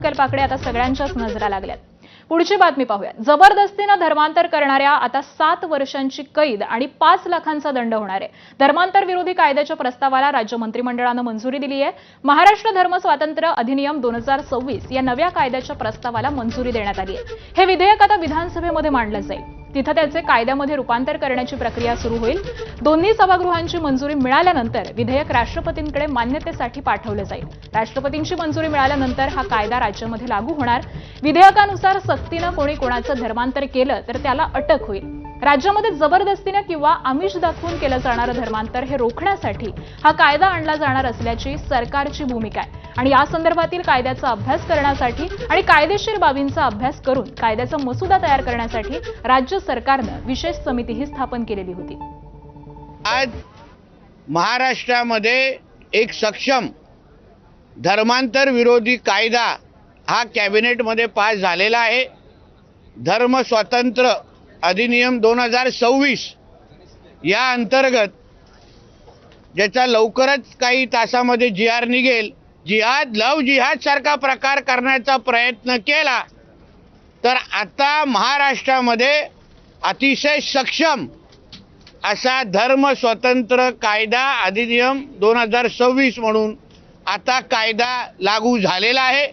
प्रकल्पाकडे आता सगळ्यांच्याच नजरा लागल्यात। पुढची बातमी पाहूया। जबरदस्तीने धर्मांतर करणाऱ्या आता 7 वर्षांची कैद आणि 5 लाखांचा दंड होणार आहे। धर्मांतर विरोधी कायद्याच्या प्रस्तावाला राज्य मंत्रिमंडळाने मंजुरी दिली आहे। महाराष्ट्र धर्म स्वातंत्र्य अधिनियम 2026 या नव्या कायद्याच्या प्रस्तावाला मंजुरी देण्यात आली आहे। हे विधेयक आता विधानसभेमध्ये मांडलं जाईल। तिथे त्याचे कायद्यामध्ये रूपांतर करण्याची प्रक्रिया सुरू होईल। दोन्ही सभागृहांची मंजुरी मिळाल्यानंतर विधेयक राष्ट्रपतींकडे मान्यतेसाठी पाठवले जाईल। राष्ट्रपतींची मंजुरी मिळाल्यानंतर हा कायदा राज्यामध्ये लागू होणार। विधेयकानुसार सक्तीने कोणी कोणाचं धर्मांतर केलं तर त्याला अटक होईल। राज्यामध्ये जबरदस्तीने किंवा आमिष दाखवून केलं जाणारं धर्मांतर हे रोखण्यासाठी हा कायदा आणला जाणार असल्याची सरकारची भूमिका आहे। आणि या संदर्भातील कायद्याचा अभ्यास करण्यासाठी आणि कायदेशीर बाबींचा अभ्यास करून कायद्याचा मसुदा तयार करण्यासाठी राज्य सरकारने विशेष समितीही स्थापन केलेली होती। आज महाराष्ट्रामध्ये एक सक्षम धर्मांतर विरोधी कायदा हा कॅबिनेटमध्ये पास झालेला आहे। धर्म स्वातंत्र्य अधिनियम 2026 या अंतर्गत ज्याचा लवकरच काही तासामध्ये जी.आर. निघेल, जिहाद लव जिहाद सारखा प्रकार करण्याचा प्रयत्न केला तर आता महाराष्ट्रामध्ये अतिशय सक्षम असा धर्म स्वतंत्र कायदा अधिनियम 2026 म्हणून आता कायदा लागू झालेला आहे।